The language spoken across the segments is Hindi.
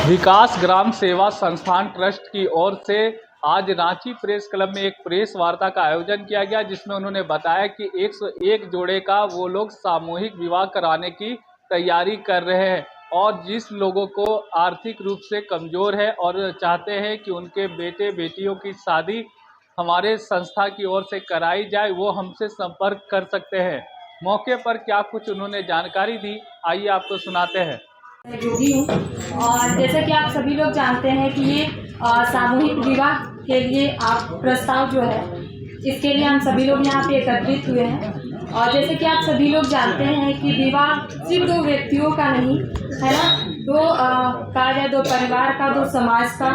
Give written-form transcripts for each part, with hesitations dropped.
विकास ग्राम सेवा संस्थान ट्रस्ट की ओर से आज रांची प्रेस क्लब में एक प्रेस वार्ता का आयोजन किया गया, जिसमें उन्होंने बताया कि 101 जोड़े का वो लोग सामूहिक विवाह कराने की तैयारी कर रहे हैं और जिस लोगों को आर्थिक रूप से कमज़ोर है और चाहते हैं कि उनके बेटे बेटियों की शादी हमारे संस्था की ओर से कराई जाए, वो हमसे संपर्क कर सकते हैं। मौके पर क्या कुछ उन्होंने जानकारी दी, आइए आपको सुनाते हैं। जोगी हूँ और जैसा कि आप सभी लोग जानते हैं कि ये सामूहिक विवाह के लिए आप प्रस्ताव जो है इसके लिए हम सभी लोग यहाँ पे एकत्रित हुए हैं। और जैसे कि आप सभी लोग जानते हैं कि विवाह सिर्फ दो व्यक्तियों का नहीं है ना, कहा जाए दो परिवार का, दो समाज का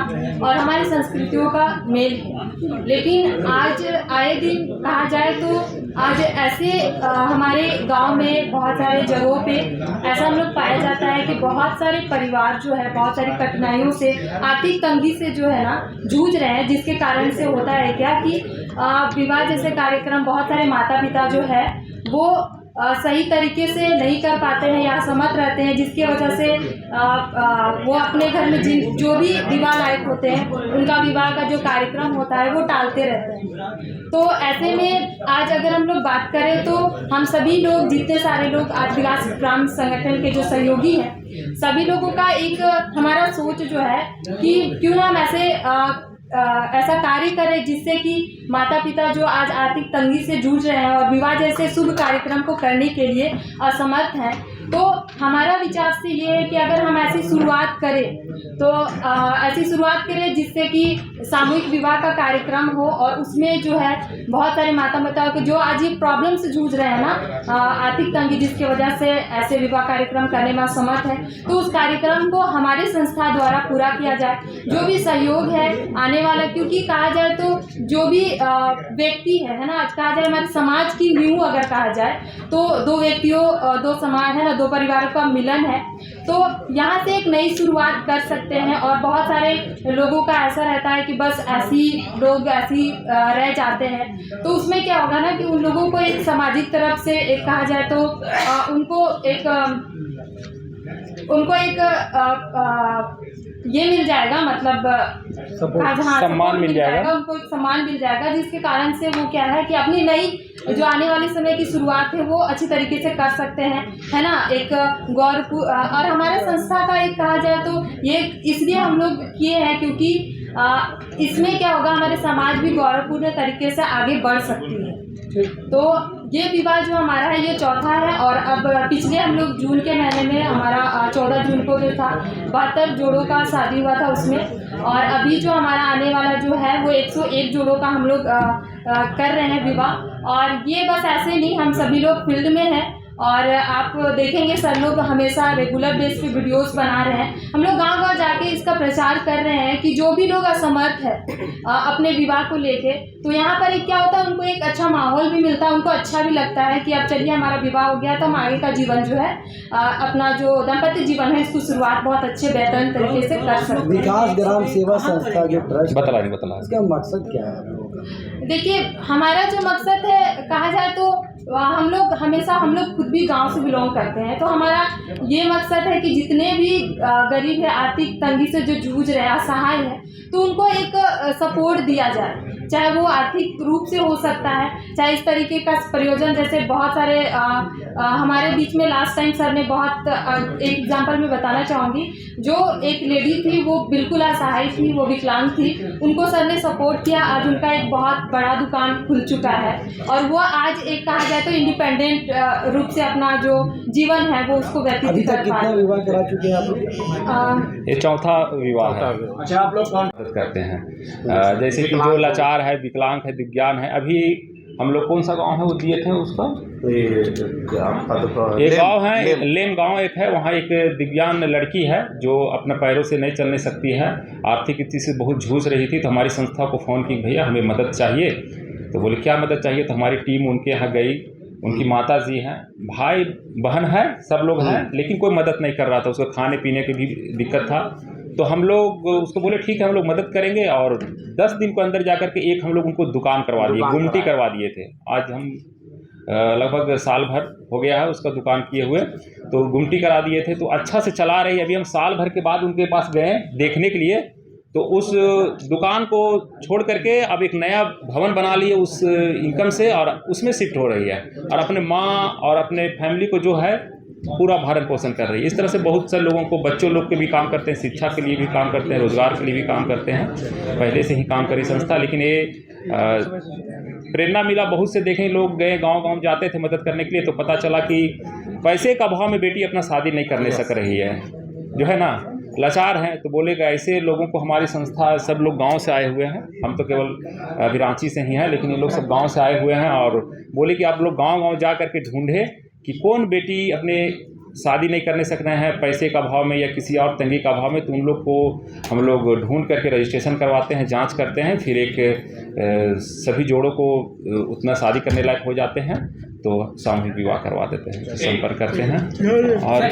और हमारी संस्कृतियों का मेल है। लेकिन आज आए दिन कहा जाए तो आज ऐसे हमारे गांव में बहुत सारे जगहों पे ऐसा हम लोग पाया जाता है कि बहुत सारे परिवार जो है बहुत सारी कठिनाइयों से, आर्थिक तंगी से जो है ना जूझ रहे हैं, जिसके कारण से होता है क्या कि विवाह जैसे कार्यक्रम बहुत सारे माता पिता जो है वो सही तरीके से नहीं कर पाते हैं या असमर्थ रहते हैं, जिसकी वजह से वो अपने घर में जो भी विवाह लायक होते हैं उनका विवाह का जो कार्यक्रम होता है वो टालते रहते हैं। तो ऐसे में आज अगर हम लोग बात करें तो हम सभी लोग, जितने सारे लोग आज विकास ग्राम संगठन के जो सहयोगी हैं, सभी लोगों का एक हमारा सोच जो है कि क्यों हम ऐसा कार्य करें जिससे कि माता पिता जो आज आर्थिक तंगी से जूझ रहे हैं और विवाह जैसे शुभ कार्यक्रम को करने के लिए असमर्थ हैं। तो हमारा विचार से ये है कि अगर हम ऐसी शुरुआत करें तो ऐसी शुरुआत करें जिससे कि सामूहिक विवाह का कार्यक्रम हो और उसमें जो है बहुत सारे माता पिताओं के जो आज ये प्रॉब्लम से जूझ रहे हैं ना, आर्थिक तंगी जिसकी वजह से ऐसे विवाह कार्यक्रम करने में असमर्थ है, तो उस कार्यक्रम को हमारे संस्था द्वारा पूरा किया जाए। जो भी सहयोग है आने वाला, क्योंकि कहा जाए तो जो भी व्यक्ति है ना, आज कहा जाए हमारे समाज की नींव अगर कहा जाए तो दो व्यक्तियों, दो समाज है ना, दो परिवारों का मिलन है। तो यहाँ से एक नई शुरुआत कर सकते हैं और बहुत सारे लोगों का ऐसा रहता है कि बस लोग ऐसी रह जाते हैं, तो उसमें क्या होगा ना कि उन लोगों को एक सामाजिक तरफ से एक कहा जाए तो उनको एक ये मिल जाएगा, मतलब सम्मान मिल जाएगा, उनको एक सम्मान मिल जाएगा, जिसके कारण से वो क्या है कि अपनी नई जो आने वाले समय की शुरुआत है वो अच्छी तरीके से कर सकते हैं, है ना। एक गौरव और हमारे संस्था का एक कहा जाए तो ये इसलिए हम लोग किए हैं क्योंकि इसमें क्या होगा, हमारे समाज भी गौरवपूर्ण तरीके से आगे बढ़ सकती है। तो ये विवाह जो हमारा है ये चौथा है और अब पिछले हम लोग जून के महीने में हमारा 14 जून को जो था 72 जोड़ों का शादी हुआ था उसमें, और अभी जो हमारा आने वाला जो है वो 101 जोड़ों का हम लोग कर रहे हैं विवाह। और ये बस ऐसे नहीं, हम सभी लोग फील्ड में हैं और आप देखेंगे सर लोग हमेशा रेगुलर बेस पे वीडियोस बना रहे हैं। हम लोग गांव-गांव जाके इसका प्रचार कर रहे हैं कि जो भी लोग असमर्थ है अपने विवाह को लेके, तो यहाँ पर एक क्या होता है, उनको एक अच्छा माहौल भी मिलता है, उनको अच्छा भी लगता है कि अब चलिए हमारा विवाह हो गया तो हम आगे का जीवन जो है अपना जो दाम्पत्य जीवन है इसको शुरुआत बहुत अच्छे बेहतरीन तरीके से कर सकते हैं। विकास ग्राम सेवा संस्था जो ट्रस्ट बतला इसका मकसद क्या है? देखिए, हमारा जो मकसद है कहा जाए तो हम लोग खुद भी गांव से बिलोंग करते हैं, तो हमारा ये मकसद है कि जितने भी गरीब है, आर्थिक तंगी से जो जूझ रहे हैं, असहाय है, तो उनको एक सपोर्ट दिया जाए, चाहे वो आर्थिक रूप से हो सकता है, चाहे इस तरीके का प्रयोजन, जैसे बहुत सारे हमारे बीच में लास्ट टाइम सर ने बहुत एक एग्जांपल में बताना चाहूँगी, जो एक लेडी थी वो बिल्कुल असहाय थी, वो विकलांग थी, उनको सर ने सपोर्ट किया, आज उनका एक बहुत बड़ा दुकान खुल चुका है और वो आज एक कहा जाए तो इंडिपेंडेंट रूप से अपना जो जीवन है वो उसको व्यतीत कर पा कितना विवाह करा चुके हैं आप लोग? ये चौथा विवाह है। अच्छा, आप लोग कौन करते हैं जैसे कि जो लाचार है, विकलांग है, दिव्यांग है, अभी हम लोग कौन सा गांव है वो दिए थे उसका, एक गांव है लेम गांव एक है, वहाँ एक दिव्यांग लड़की है जो अपने पैरों से नहीं चलने सकती है, आर्थिक स्थिति से बहुत जूझ रही थी, तो हमारी संस्था को फ़ोन की भैया हमें मदद चाहिए। तो बोले क्या मदद चाहिए, तो हमारी टीम उनके यहाँ गई, उनकी माता जी हैं, भाई बहन है, सब लोग हैं, लेकिन कोई मदद नहीं कर रहा था, उसको खाने पीने की भी दिक्कत था। तो हम लोग उसको बोले ठीक है हम लोग मदद करेंगे, और 10 दिन को अंदर जाकर के एक हम लोग उनको दुकान करवा दिए, गुमटी करवा दिए थे। आज हम लगभग साल भर हो गया है उसका दुकान किए हुए, तो गुमटी करा दिए थे, तो अच्छा से चला रही है। अभी हम साल भर के बाद उनके पास गए देखने के लिए, तो उस दुकान को छोड़ करके अब एक नया भवन बना लिए उस इनकम से, और उसमें शिफ्ट हो रही है, और अपने माँ और अपने फैमिली को जो है पूरा भरण पोषण कर रही है। इस तरह से बहुत से लोगों को, बच्चों लोग के भी काम करते हैं, शिक्षा के लिए भी काम करते हैं, रोजगार के लिए भी काम करते हैं, पहले से ही काम करी संस्था। लेकिन ये प्रेरणा मिला बहुत से, देखें लोग गए गांव-गांव जाते थे मदद करने के लिए, तो पता चला कि पैसे का अभाव में बेटी अपना शादी नहीं करने सक रही है, जो है ना, लाचार हैं। तो बोले कि ऐसे लोगों को हमारी संस्था, सब लोग गांव से आए हुए हैं, हम तो केवल अभी रांची से ही हैं, लेकिन ये लोग सब गांव से आए हुए हैं, और बोले कि आप लोग गांव-गांव जा करके ढूंढे कि कौन बेटी अपने शादी नहीं करने सक रहे हैं पैसे का अभाव में या किसी और तंगी का अभाव में, तो उन लोग को हम लोग ढूंढ करके रजिस्ट्रेशन करवाते हैं, जांच करते हैं, फिर एक सभी जोड़ों को उतना शादी करने लायक हो जाते हैं तो सामूहिक विवाह करवा देते हैं, संपर्क करते हैं। और